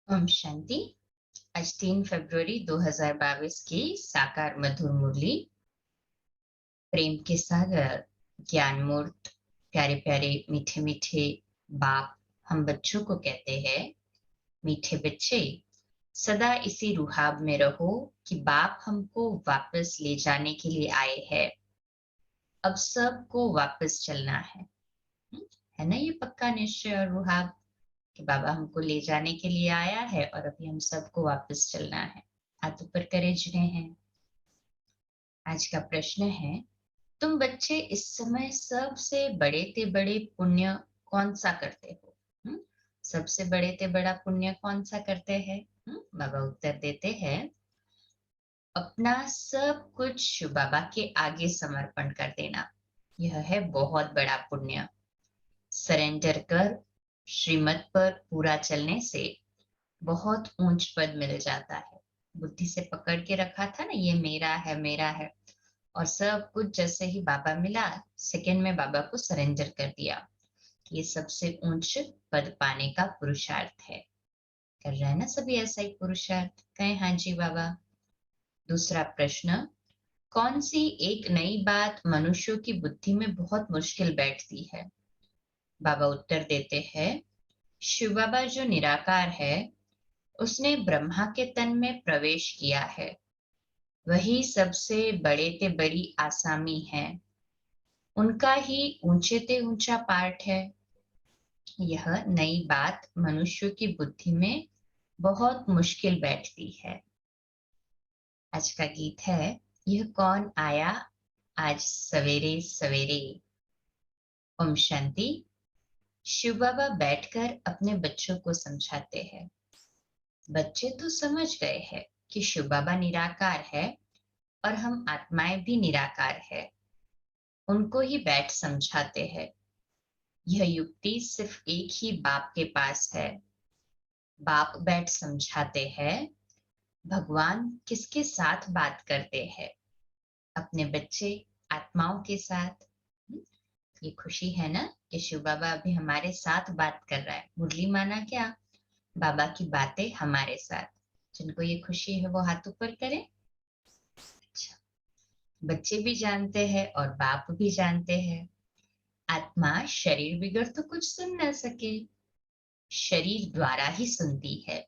ओम शांति। आज 3 फरवरी 2022 की साकार मधुर मुरली प्रेम के सागर ज्ञान मूर्त प्यारे प्यारे मीठे मीठे बाप हम बच्चों को कहते हैं, मीठे बच्चे सदा इसी रुहाब में रहो कि बाप हमको वापस ले जाने के लिए आए हैं। अब सबको वापस चलना है। हम्म, है ना ये पक्का निश्चय और रुहाब कि बाबा हमको ले जाने के लिए आया है और अभी हम सबको वापस चलना है। हाथ ऊपर करे जुड़े हैं। आज का प्रश्न है, तुम बच्चे इस समय सबसे बड़े ते बड़े पुण्य कौन सा करते हो? सबसे बड़े ते बड़ा पुण्य कौन सा करते हैं? बाबा उत्तर देते हैं, अपना सब कुछ बाबा के आगे समर्पण कर देना। यह है बहुत बड़ा पुण्य। सरेंडर कर श्रीमत पर पूरा चलने से बहुत ऊंच पद मिल जाता है। बुद्धि से पकड़ के रखा था ना, ये मेरा है, और सब कुछ जैसे ही बाबा मिला, सेकंड में बाबा को सरेंडर कर दिया। ये सबसे ऊंच पद पाने का पुरुषार्थ है। कर रहे हैं ना सभी ऐसा ही पुरुषार्थ? कहें हाँ जी बाबा। दूसरा प्रश्न, कौन सी एक नई बात मनुष्यों की बुद्धि में बहुत मुश्किल बैठती है? बाबा उत्तर देते हैं, शिव बाबा जो निराकार है, उसने ब्रह्मा के तन में प्रवेश किया है। वही सबसे बड़े ते बड़ी आसामी है। उनका ही ऊंचे ते ऊंचा पाठ है। यह नई बात मनुष्य की बुद्धि में बहुत मुश्किल बैठती है। आज का गीत है, यह कौन आया आज सवेरे सवेरे। ओम शांति। शिव बाबा बैठकर अपने बच्चों को समझाते हैं। बच्चे तो समझ गए हैं कि शिव बाबा निराकार है और हम आत्माएं भी निराकार है। उनको ही बैठ समझाते हैं। यह युक्ति सिर्फ एक ही बाप के पास है। बाप बैठ समझाते हैं, भगवान किसके साथ बात करते हैं? अपने बच्चे आत्माओं के साथ। ये खुशी है ना कि शिव बाबा अभी हमारे साथ बात कर रहा है। मुरली माना क्या? बाबा की बातें हमारे साथ। जिनको ये खुशी है वो हाथ ऊपर करें। अच्छा, बच्चे भी जानते हैं और बाप भी जानते हैं, आत्मा शरीर बिगड़ तो कुछ सुन न सके, शरीर द्वारा ही सुनती है।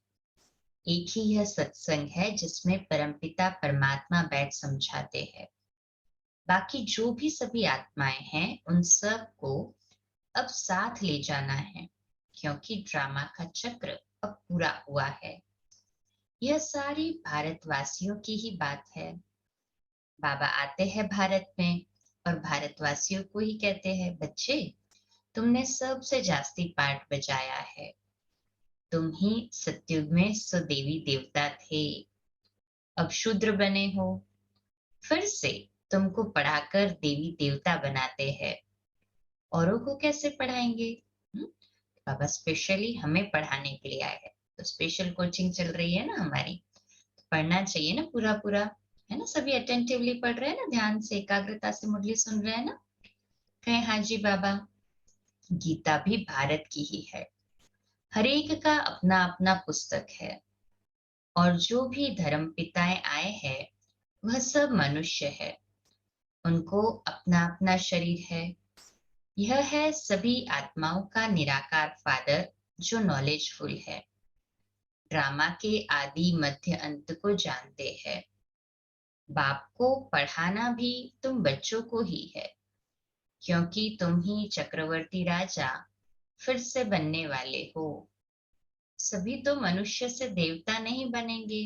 एक ही यह सत्संग है जिसमें परमपिता परमात्मा बैठ समझाते हैं। बाकी जो भी सभी आत्माएं हैं, उन सब को अब साथ ले जाना है, क्योंकि ड्रामा का चक्र अब पूरा हुआ है। यह सारी भारतवासियों की ही बात है। बाबा आते हैं भारत में और भारतवासियों को ही कहते हैं, बच्चे तुमने सबसे जास्ती पार्ट बजाया है। तुम ही सत्युग में स्वदेवी देवता थे, अब शूद्र बने हो। फिर से तुमको पढ़ाकर देवी देवता बनाते हैं। औरों को कैसे पढ़ाएंगे? हम्म? बाबा स्पेशली हमें पढ़ाने के लिए आए हैं, तो स्पेशल कोचिंग चल रही है ना हमारी, तो पढ़ना चाहिए ना पूरा पूरा। है ना, सभी अटेंटिवली पढ़ रहे हैं ना, ध्यान से एकाग्रता से मुरली सुन रहे हैं ना? कहें हाँ जी बाबा। गीता भी भारत की ही है। हर एक का अपना अपना पुस्तक है, और जो भी धर्म पिताएं आए हैं वह सब मनुष्य है। उनको अपना अपना शरीर है। यह है सभी आत्माओं का निराकार फादर जो नॉलेजफुल है। ड्रामा के आदि मध्य अंत को जानते हैं। बाप को पढ़ाना भी तुम बच्चों को ही है, क्योंकि तुम ही चक्रवर्ती राजा फिर से बनने वाले हो। सभी तो मनुष्य से देवता नहीं बनेंगे।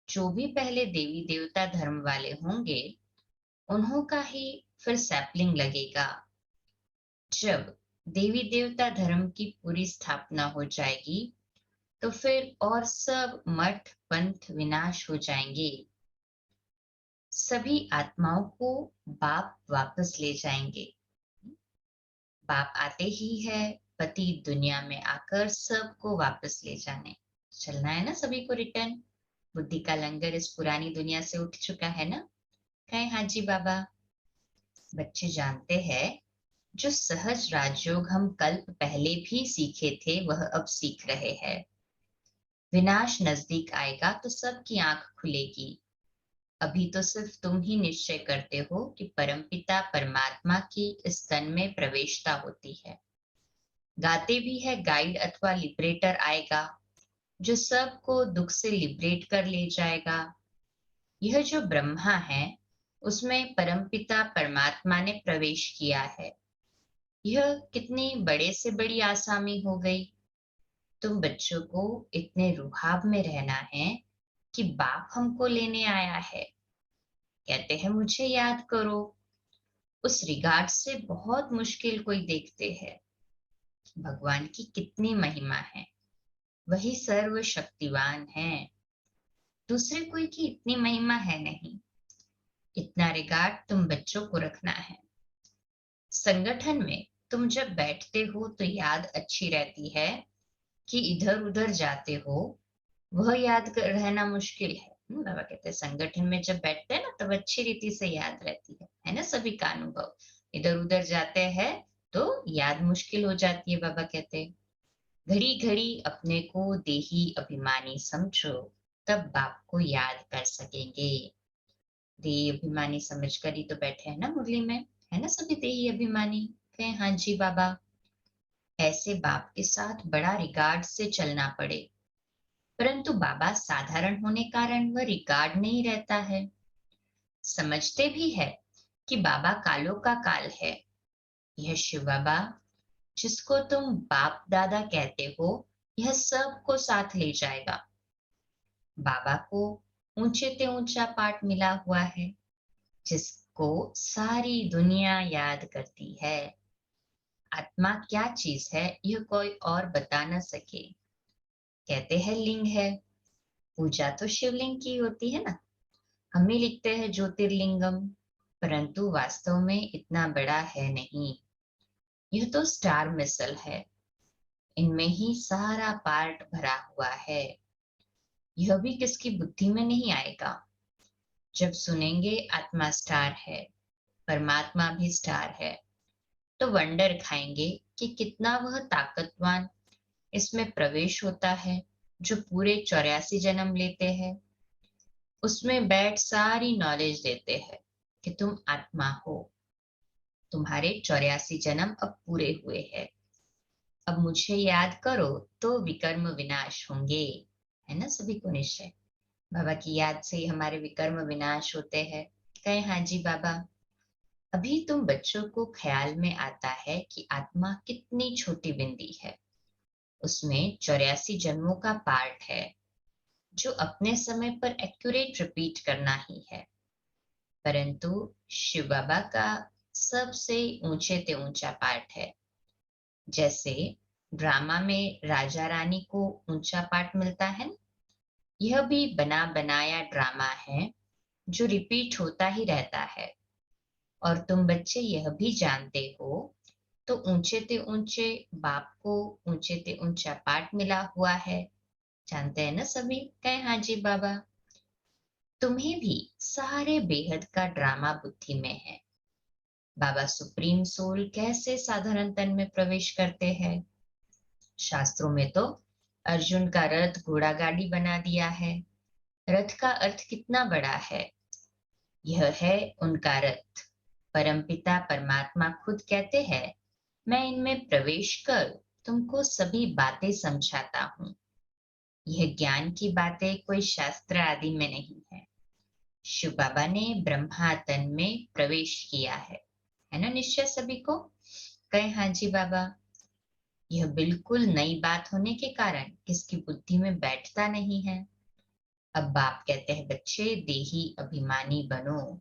जो भी पहले देवी देवता धर्म वाले होंगे, उन्हों का ही फिर सैपलिंग लगेगा। जब देवी देवता धर्म की पूरी स्थापना हो जाएगी, तो फिर और सब मठ पंथ विनाश हो जाएंगे। सभी आत्माओं को बाप वापस ले जाएंगे। बाप आते ही है पति दुनिया में आकर सबको वापस ले जाने। चलना है ना सभी को रिटर्न। बुद्धि का लंगर इस पुरानी दुनिया से उठ चुका है ना? कहें हाँ जी बाबा। बच्चे जानते हैं, जो सहज राजयोग हम कल्प पहले भी सीखे थे वह अब सीख रहे हैं। विनाश नजदीक आएगा तो सबकी आंख खुलेगी। अभी तो सिर्फ तुम ही निश्चय करते हो कि परमपिता परमात्मा की इस तन में प्रवेशता होती है। गाते भी है गाइड अथवा लिबरेटर आएगा जो सबको दुख से लिबरेट कर ले जाएगा। यह जो ब्रह्मा है उसमें परमपिता परमात्मा ने प्रवेश किया है। यह कितनी बड़े से बड़ी आसामी हो गई। तुम बच्चों को इतने रुहाब में रहना है कि बाप हमको लेने आया है, कहते हैं मुझे याद करो। उस रिगार्ड से बहुत मुश्किल कोई देखते हैं। भगवान की कितनी महिमा है, वही सर्वशक्तिवान है। दूसरे कोई की इतनी महिमा है नहीं। इतना रिगार्ड तुम बच्चों को रखना है। संगठन में तुम जब बैठते हो तो याद अच्छी रहती है कि इधर उधर जाते हो, वह याद रहना मुश्किल है। बाबा कहते हैं संगठन में जब बैठते हैं ना तब अच्छी रीति से याद रहती है ना सभी का अनुभव। इधर उधर जाते हैं तो याद मुश्किल हो जाती है। बाबा कहते हैं घड़ी घड़ी अपने को देही अभिमानी समझो, तब बाप को याद कर सकेंगे। देही अभिमानी समझकर ही तो बैठे हैं ना मुरली में, है ना सभी देही अभिमानी। कहें हाँ जी बाबा। ऐसे बाप के साथ बड़ा रिगार्ड से चलना पड़े, परंतु बाबा साधारण होने कारण वह रिगार्ड नहीं रहता है। समझते भी है कि बाबा कालों का काल है। यह शिव बाबा जिसको तुम बाप दादा कहते हो, यह सबको साथ ले जाएगा। बाबा को ऊंचे ते ऊंचा पाठ मिला हुआ है जिसको सारी दुनिया याद करती है। आत्मा क्या चीज है यह कोई और बता न सके। कहते हैं लिंग है, पूजा तो शिवलिंग की होती है ना। हम ही लिखते हैं ज्योतिर्लिंगम, परंतु वास्तव में इतना बड़ा है नहीं। यह तो स्टार मिसल है, इनमें ही सारा पार्ट भरा हुआ है। यह भी किसकी बुद्धि में नहीं आएगा। जब सुनेंगे आत्मा स्टार है, परमात्मा भी स्टार है, तो वंडर खाएंगे कि कितना वह ताकतवान इसमें प्रवेश होता है जो पूरे 84 जन्म लेते हैं। उसमें बैठ सारी नॉलेज देते हैं कि तुम आत्मा हो, तुम्हारे 84 जन्म अब पूरे हुए हैं। अब मुझे याद करो तो विकर्म विनाश होंगे, है ना सभी को निश्चय। बाबा की याद से ही हमारे विकर्म विनाश होते हैं। कहे हाँ जी बाबा। अभी तुम बच्चों को ख्याल में आता है कि आत्मा कितनी छोटी बिंदी है। उसमें 84 जन्मों का पार्ट है जो अपने समय पर एक्यूरेट रिपीट करना ही है। परंतु शिव बाबा का सबसे ऊंचे ते ऊंचा पार्ट है। जैसे ड्रामा में राजा रानी को ऊंचा पार्ट मिलता है, यह भी बना बनाया ड्रामा है जो रिपीट होता ही रहता है। और तुम बच्चे यह भी जानते हो, तो ऊंचे ते ऊंचे बाप को ऊंचे ते ऊंचा पार्ट मिला हुआ है। जानते हैं ना सभी। कहे हाँ जी बाबा। तुम्हें भी सारे बेहद का ड्रामा बुद्धि में है। बाबा सुप्रीम सोल कैसे साधारण तन में प्रवेश करते हैं। शास्त्रों में तो अर्जुन का रथ घोड़ा गाड़ी बना दिया है। रथ का अर्थ कितना बड़ा है। यह है उनका रथ। परमपिता परमात्मा खुद कहते हैं मैं इनमें प्रवेश कर तुमको सभी बातें समझाता हूँ। यह ज्ञान की बातें कोई शास्त्र आदि में नहीं है। शिव बाबा ने ब्रह्मा तन में प्रवेश किया है ना निश्चय सभी को। कहे हाँ जी बाबा। यह बिल्कुल नई बात होने के कारण किसकी बुद्धि में बैठता नहीं है। अब बाप कहते हैं बच्चे देही अभिमानी बनो।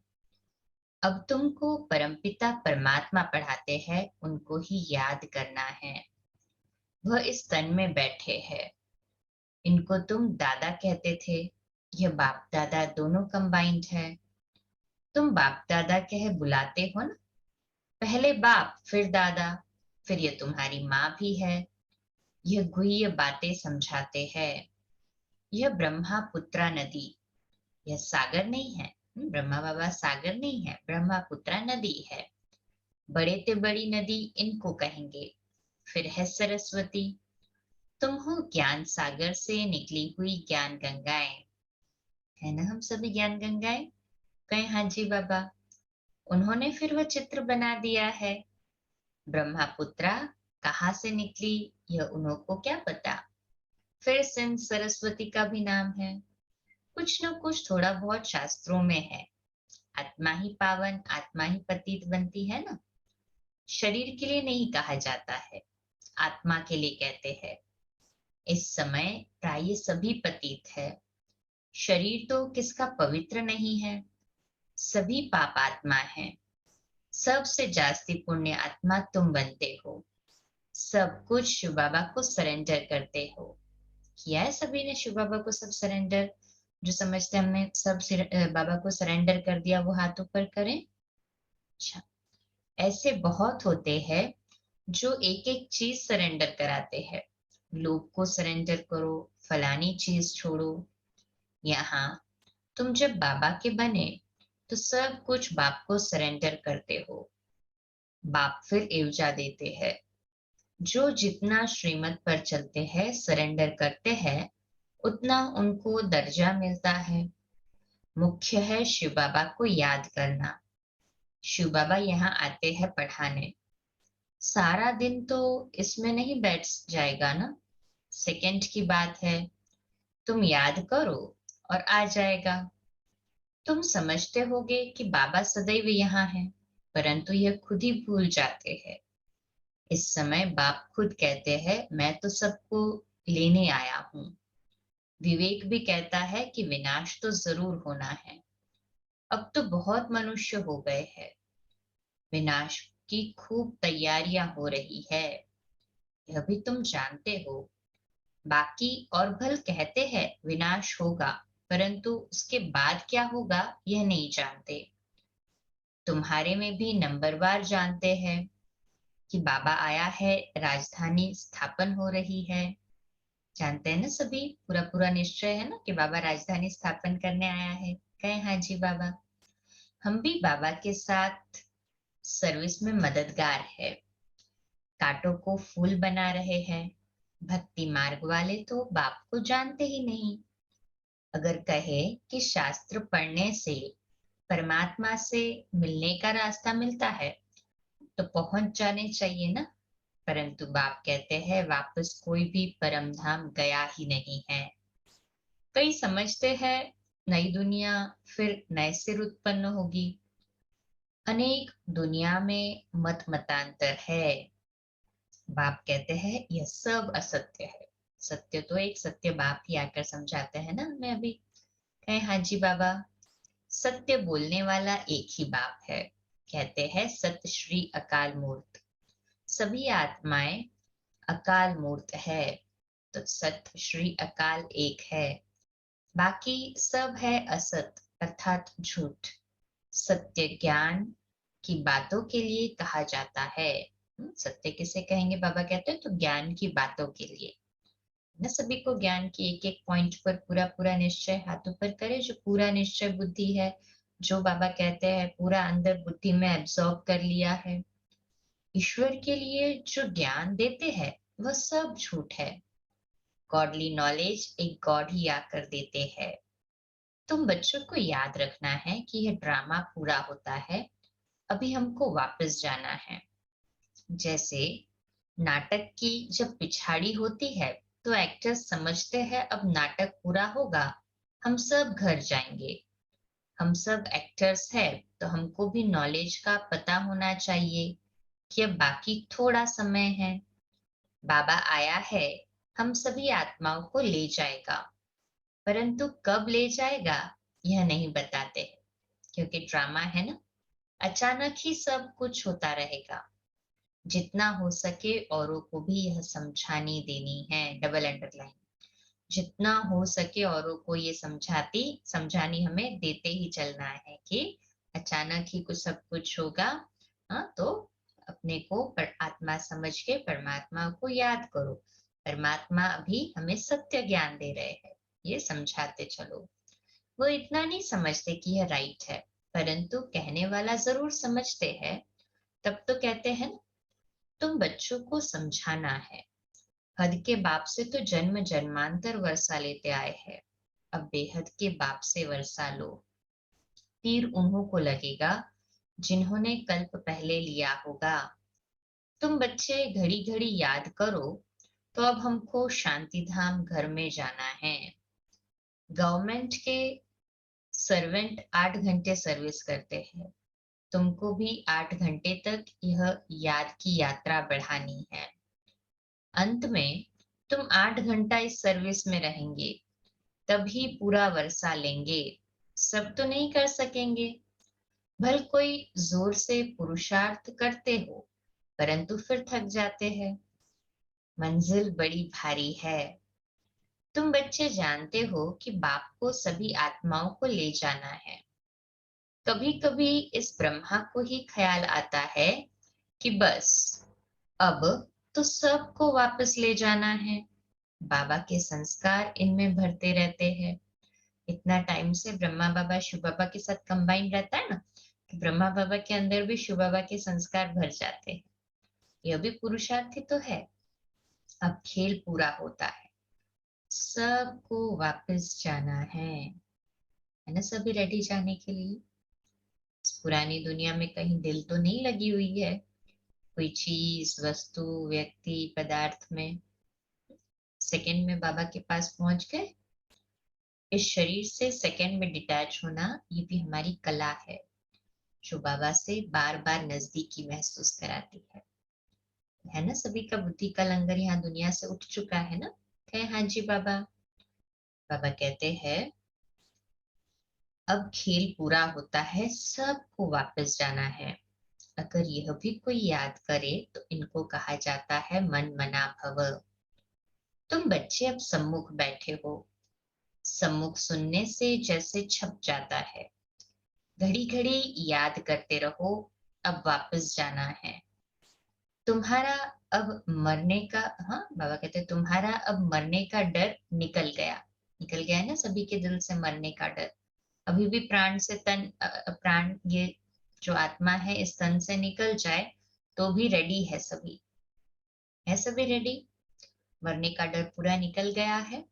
अब तुमको परमपिता परमात्मा पढ़ाते हैं, उनको ही याद करना है। वह इस तन में बैठे हैं। इनको तुम दादा कहते थे, यह बाप दादा दोनों कंबाइंड है। तुम बाप दादा कह बुलाते हो ना, पहले बाप फिर दादा, फिर ये तुम्हारी माँ भी है। यह गुह्य बातें समझाते हैं। यह ब्रह्मपुत्रा नदी, यह सागर नहीं है। ब्रह्मा बाबा सागर नहीं है, ब्रह्मपुत्रा नदी है। बड़े ते बड़ी नदी इनको कहेंगे। फिर है सरस्वती। तुम हो ज्ञान सागर से निकली हुई ज्ञान गंगाएं। है ना, हम सभी ज्ञान गंगाएं। कहे हाँ जी बाबा। उन्होंने फिर वो चित्र बना दिया है। ब्रह्मपुत्रा कहाँ से निकली, यह उन्हों को क्या पता। फिर सिंध सरस्वती का भी नाम है। कुछ न कुछ थोड़ा बहुत शास्त्रों में है। आत्मा ही पावन, आत्मा ही पतित बनती है ना। शरीर के लिए नहीं कहा जाता है, आत्मा के लिए कहते हैं। इस समय प्राय सभी पतित है। शरीर तो किसका पवित्र नहीं है, सभी पाप आत्मा है। सबसे जास्ती पुण्य आत्मा तुम बनते हो। सब कुछ शिव बाबा को सरेंडर करते हो। किया है सभी ने शिव बाबा को सब सरेंडर। जो समझते हैं हमने सब बाबा को सरेंडर कर दिया, वो हाथ ऊपर करें। अच्छा, ऐसे बहुत होते हैं जो एक एक चीज सरेंडर कराते हैं। लोभ को सरेंडर करो, फलानी चीज छोड़ो। यहाँ तुम जब बाबा के बने तो सब कुछ बाप को सरेंडर करते हो। बाप फिर एवजा देते हैं। जो जितना श्रीमत पर चलते हैं, सरेंडर करते हैं, उतना उनको दर्जा मिलता है। मुख्य है शिव बाबा को याद करना। शिव बाबा यहाँ आते हैं पढ़ाने। सारा दिन तो इसमें नहीं बैठ जाएगा ना, सेकंड की बात है। तुम याद करो और आ जाएगा। तुम समझते होगे कि बाबा सदैव यहाँ है, परंतु यह खुद ही भूल जाते हैं। इस समय बाप खुद कहते हैं, मैं तो सबको लेने आया हूँ। विवेक भी कहता है कि विनाश तो जरूर होना है। अब तो बहुत मनुष्य हो गए हैं, विनाश की खूब तैयारियां हो रही है, यह भी तुम जानते हो। बाकी और भल कहते हैं विनाश होगा, परंतु उसके बाद क्या होगा यह नहीं जानते। तुम्हारे में भी नंबरवार जानते हैं कि बाबा आया है, राजधानी स्थापन हो रही है। जानते हैं ना सभी, पूरा पूरा निश्चय है ना कि बाबा राजधानी स्थापन करने आया है। कहे हाँ जी बाबा। हम भी बाबा के साथ सर्विस में मददगार है। कांटों को फूल बना रहे हैं। भक्ति मार्ग वाले तो बाप को जानते ही नहीं। अगर कहे कि शास्त्र पढ़ने से परमात्मा से मिलने का रास्ता मिलता है, तो पहुंच जाने चाहिए ना। परंतु बाप कहते हैं वापस कोई भी परम धाम गया ही नहीं है। कई समझते हैं नई दुनिया फिर नए सिर उत्पन्न होगी। अनेक दुनिया में मत मतांतर है। बाप कहते हैं यह सब असत्य है। सत्य तो एक सत्य बाप ही आकर समझाते हैं ना, मैं अभी। कहे हाँ जी बाबा। सत्य बोलने वाला एक ही बाप है। कहते हैं सत्य श्री अकाल मूर्त। सभी आत्माएं अकाल मूर्त है, तो सत्य श्री अकाल एक है। बाकी सब है असत अर्थात झूठ। सत्य ज्ञान की बातों के लिए कहा जाता है। सत्य किसे कहेंगे, बाबा कहते हैं तो ज्ञान की बातों के लिए। न सभी को ज्ञान की एक एक पॉइंट पर पूरा पूरा निश्चय हाथों पर करे। जो पूरा निश्चय बुद्धि है, जो बाबा कहते हैं पूरा अंदर बुद्धि में एब्सॉर्ब कर लिया है। ईश्वर के लिए जो ज्ञान देते हैं वह सब झूठ है। गॉडली नॉलेज एक गॉड ही आकर देते हैं। तुम बच्चों को याद रखना है कि यह ड्रामा पूरा होता है, अभी हमको वापस जाना है। जैसे नाटक की जब पिछाड़ी होती है तो एक्टर्स समझते हैं अब नाटक पूरा होगा, हम सब घर जाएंगे। हम सब एक्टर्स हैं तो हमको भी नॉलेज का पता होना चाहिए कि अब बाकी थोड़ा समय है। बाबा आया है, हम सभी आत्माओं को ले जाएगा, परंतु कब ले जाएगा यह नहीं बताते, क्योंकि ड्रामा है ना। अचानक ही सब कुछ होता रहेगा। जितना हो सके औरों को भी यह समझानी देनी है, डबल अंडरलाइन। जितना हो सके औरों को ये समझानी हमें देते ही चलना है कि अचानक ही कुछ सब कुछ होगा। हाँ, तो अपने को आत्मा समझ के परमात्मा को याद करो। परमात्मा अभी हमें सत्य ज्ञान दे रहे हैं, ये समझाते चलो। वो इतना नहीं समझते कि यह राइट है, परंतु कहने वाला जरूर समझते हैं। तब तो कहते हैं तुम बच्चों को समझाना है। हद के बाप से तो जन्म जन्मांतर वर्षा लेते आए हैं, अब बेहद के बाप से वर्षा लो। तीर उन्हों को लगेगा जिन्होंने कल्प पहले लिया होगा। तुम बच्चे घड़ी घड़ी याद करो, तो अब हमको शांति धाम घर में जाना है। गवर्नमेंट के सर्वेंट 8 घंटे सर्विस करते हैं, तुमको भी 8 घंटे तक यह याद की यात्रा बढ़ानी है। अंत में तुम 8 घंटा इस सर्विस में रहेंगे, तभी पूरा वर्षा लेंगे। सब तो नहीं कर सकेंगे, भल कोई जोर से पुरुषार्थ करते हो, परंतु फिर थक जाते हैं। मंजिल बड़ी भारी है। तुम बच्चे जानते हो कि बाप को सभी आत्माओं को ले जाना है। कभी कभी इस ब्रह्मा को ही ख्याल आता है कि बस अब तो सबको वापस ले जाना है। बाबा के संस्कार इनमें भरते रहते हैं। इतना टाइम से ब्रह्मा बाबा शिव बाबा के साथ कंबाइन रहता है ना, कि ब्रह्मा बाबा के अंदर भी शिव बाबा के संस्कार भर जाते हैं। यह भी पुरुषार्थ ही तो है। अब खेल पूरा होता है, सबको वापस जाना है ना? सभी रेडी जाने के लिए। इस पुरानी दुनिया में कहीं दिल तो नहीं लगी हुई है, कोई चीज वस्तु व्यक्ति पदार्थ में। सेकंड में बाबा के पास पहुंच गए। इस शरीर से सेकंड में डिटैच होना, ये भी हमारी कला है, जो बाबा से बार बार नजदीकी महसूस कराती है ना? सभी का बुद्धि का लंगर यहाँ दुनिया से उठ चुका है ना? कहे हाँ जी बाबा। बाबा कहते हैं अब खेल पूरा होता है, सबको वापस जाना है। अगर यह भी कोई याद करे तो इनको कहा जाता है मन मना भव। तुम बच्चे अब सम्मुख बैठे हो, सम्मुख सुनने से जैसे छप जाता है। घड़ी घड़ी याद करते रहो, अब वापस जाना है। तुम्हारा अब मरने का, हाँ बाबा कहते तुम्हारा अब मरने का डर निकल गया। निकल गया है ना सभी के दिल से मरने का डर। अभी भी प्राण से तन प्राण, ये जो आत्मा है इस तन से निकल जाए तो भी रेडी है सभी। है सभी रेडी? मरने का डर पूरा निकल गया है।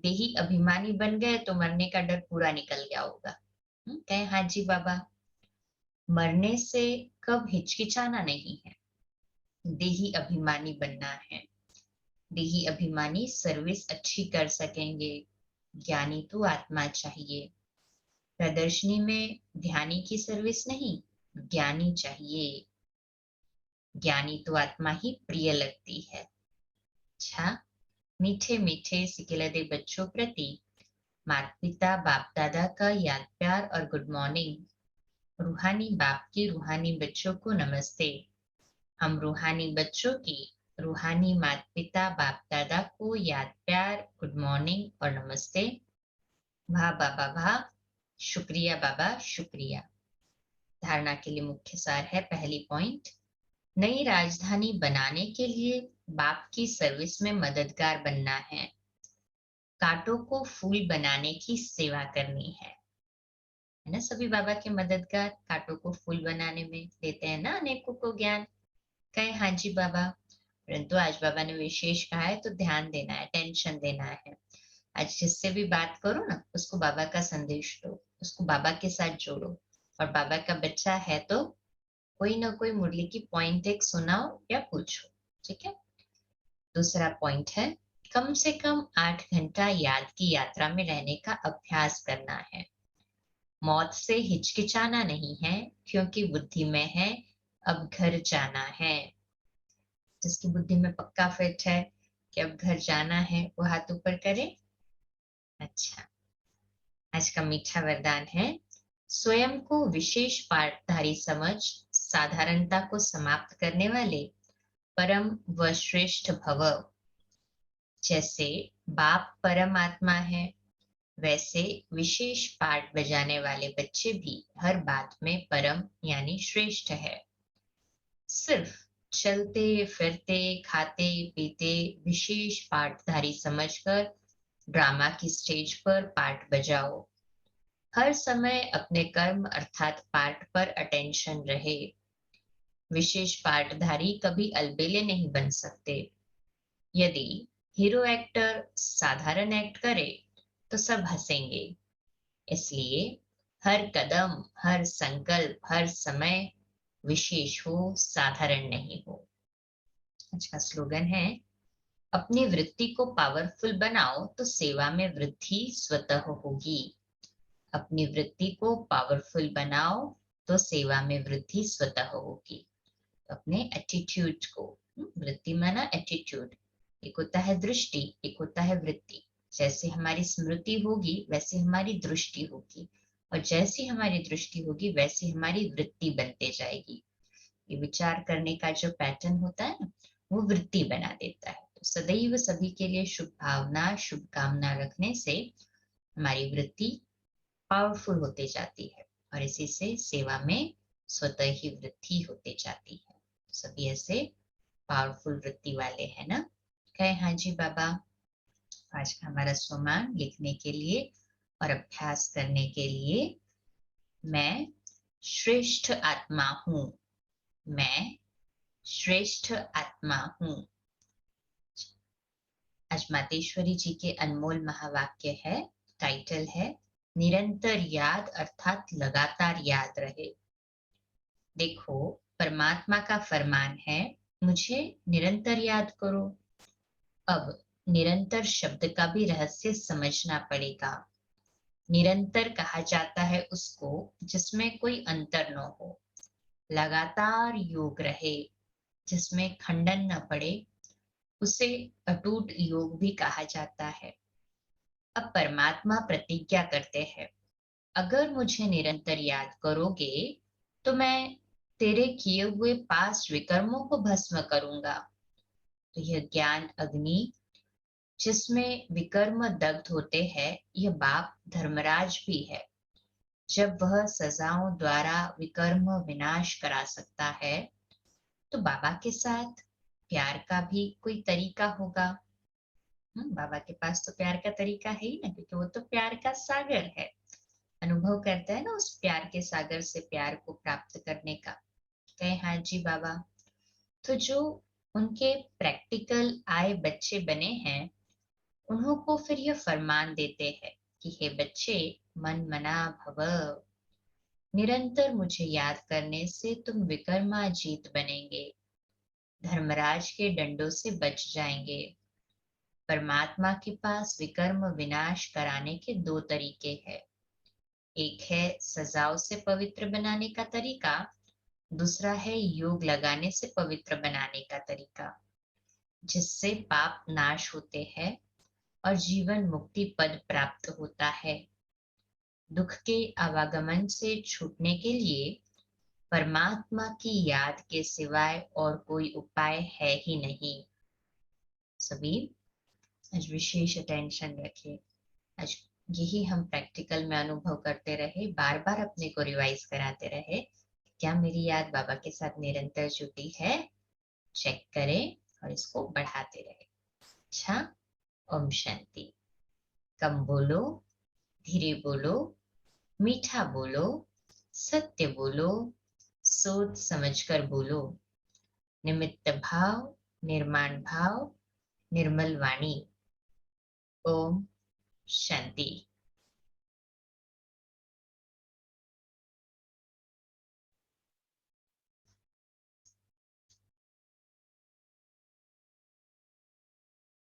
देही अभिमानी बन गए तो मरने का डर पूरा निकल गया होगा। कहे हाँ जी बाबा। मरने से कब हिचकिचाना नहीं है, देही अभिमानी बनना है। देही अभिमानी सर्विस अच्छी कर सकेंगे, ज्ञानी तो आत्मा चाहिए। प्रदर्शनी में ध्यानी की सर्विस नहीं, ज्ञानी चाहिए। ज्ञानी तो आत्मा ही प्रिय लगती है। अच्छा, मीठे मीठे सिकिलदे बच्चों प्रति माता पिता बाप दादा का याद प्यार और गुड मॉर्निंग। रूहानी बाप की रूहानी बच्चों को नमस्ते। हम रूहानी बच्चों की रूहानी माता पिता बाप दादा को याद प्यार गुड मॉर्निंग और नमस्ते। वाह बाबा वाह, शुक्रिया बाबा शुक्रिया। धारणा के लिए मुख्य सार है, पहली पॉइंट, नई राजधानी बनाने के लिए बाप की सर्विस में मददगार बनना है। कांटों को फूल बनाने की सेवा करनी है ना? सभी बाबा के मददगार कांटों को फूल बनाने में देते हैं ना अनेकों को ज्ञान। कहे हाँ जी बाबा। परंतु आज बाबा ने विशेष कहा है तो ध्यान देना है, टेंशन देना है। आज जिससे भी बात करो ना, उसको बाबा का संदेश दो, उसको बाबा के साथ जोड़ो। और बाबा का बच्चा है तो कोई ना कोई मुरली की पॉइंट एक सुनाओ या पूछो। ठीक है? दूसरा पॉइंट है, कम से कम 8 घंटा याद की यात्रा में रहने का अभ्यास करना है। मौत से हिचकिचाना नहीं है, क्योंकि बुद्धि में है अब घर जाना है। जिसकी बुद्धि में पक्का फिट है कि अब घर जाना है, वो हाथ ऊपर करे। अच्छा, आज का मीठा वरदान है, स्वयं को विशेष पाठधारी समझ साधारणता को समाप्त करने वाले परम व श्रेष्ठ भव। जैसे बाप परमात्मा है, वैसे विशेष पाठ बजाने वाले बच्चे भी हर बात में परम यानी श्रेष्ठ है। सिर्फ चलते फिरते खाते पीते विशेष पाठधारी समझकर ड्रामा की स्टेज पर पाठ बजाओ। हर समय अपने कर्म अर्थात पाठ पर अटेंशन रहे। विशेष पाठधारी कभी अलबेले नहीं बन सकते। यदि हीरो एक्टर साधारण एक्ट करे तो सब हंसेंगे। इसलिए हर कदम, हर संकल्प, हर समय विशेष हो, साधारण नहीं हो। आज का स्लोगन है, अपनी वृत्ति को पावरफुल बनाओ तो सेवा में वृद्धि स्वतः होगी। अपनी वृत्ति को पावरफुल बनाओ तो सेवा में वृद्धि स्वतः होगी। अपने एटीट्यूड को, वृत्ति माना एटीट्यूड, एक होता है दृष्टि, एक होता है वृत्ति। जैसे हमारी स्मृति होगी वैसे हमारी दृष्टि होगी, और जैसी हमारी दृष्टि होगी वैसी हमारी वृत्ति बनते जाएगी। ये विचार करने का जो पैटर्न होता है ना, वो वृत्ति बना देता है। तो सदैव सभी के लिए शुभ भावना, शुभकामना रखने से हमारी वृत्ति पावरफुल होते जाती है, और इसी से सेवा में स्वतः ही वृद्धि होते जाती है। सभी ऐसे पावरफुल वृत्ति वाले हैं ना। कहे हाँ जी बाबा। आज का हमारा सोमान लिखने के लिए और अभ्यास करने के लिए, मैं श्रेष्ठ आत्मा हूँ। मैं श्रेष्ठ आत्मा हूँ। आज मातेश्वरी जी के अनमोल महावाक्य है। टाइटल है, निरंतर याद अर्थात लगातार याद रहे। देखो, परमात्मा का फरमान है, मुझे निरंतर याद करो। अब निरंतर शब्द का भी रहस्य समझना पड़ेगा। निरंतर कहा जाता है उसको जिसमें कोई अंतर न हो, लगातार योग रहे, जिसमें खंडन न पड़े, उसे अटूट योग भी कहा जाता है। अब परमात्मा प्रतिज्ञा करते हैं, अगर मुझे निरंतर याद करोगे तो मैं तेरे किए हुए पास विकर्मों को भस्म करूंगा। तो यह ज्ञान अग्नि जिसमें विकर्म दग्ध होते हैं, यह बाप धर्मराज भी है। जब वह सजाओं द्वारा विकर्म विनाश करा सकता है, तो बाबा के साथ प्यार का भी कोई तरीका होगा। बाबा के पास तो प्यार का तरीका है ही ना, क्योंकि वो तो प्यार का सागर है। अनुभव करता है ना उस प्यार के सागर से प्यार को प्राप्त करने का। कहे हाँ जी बाबा। तो जो उनके प्रैक्टिकल आए बच्चे बने हैं, उन्हों को फिर यह फरमान देते हैं कि हे बच्चे, मन मना भव, निरंतर मुझे याद करने से तुम विकर्माजीत बनेंगे, धर्मराज के डंडों से बच जाएंगे। परमात्मा के पास विकर्म विनाश कराने के दो तरीके हैं। एक है सजाओं से पवित्र बनाने का तरीका, दूसरा है योग लगाने से पवित्र बनाने का तरीका, जिससे पाप नाश होते हैं और जीवन मुक्ति पद प्राप्त होता है। दुख के आवागमन से छूटने के लिए परमात्मा की याद के सिवाय और कोई उपाय है ही नहीं। सभी आज विशेष अटेंशन रखिए। आज यही हम प्रैक्टिकल में अनुभव करते रहे, बार बार अपने को रिवाइज कराते रहे, क्या मेरी याद बाबा के साथ निरंतर जुटी है। चेक करें और इसको बढ़ाते रहे। अच्छा, ओम शांति। कम बोलो, धीरे बोलो, मीठा बोलो, सत्य बोलो, सोच समझकर बोलो। निमित्त भाव, निर्माण भाव, निर्मल वाणी। ओम शांति।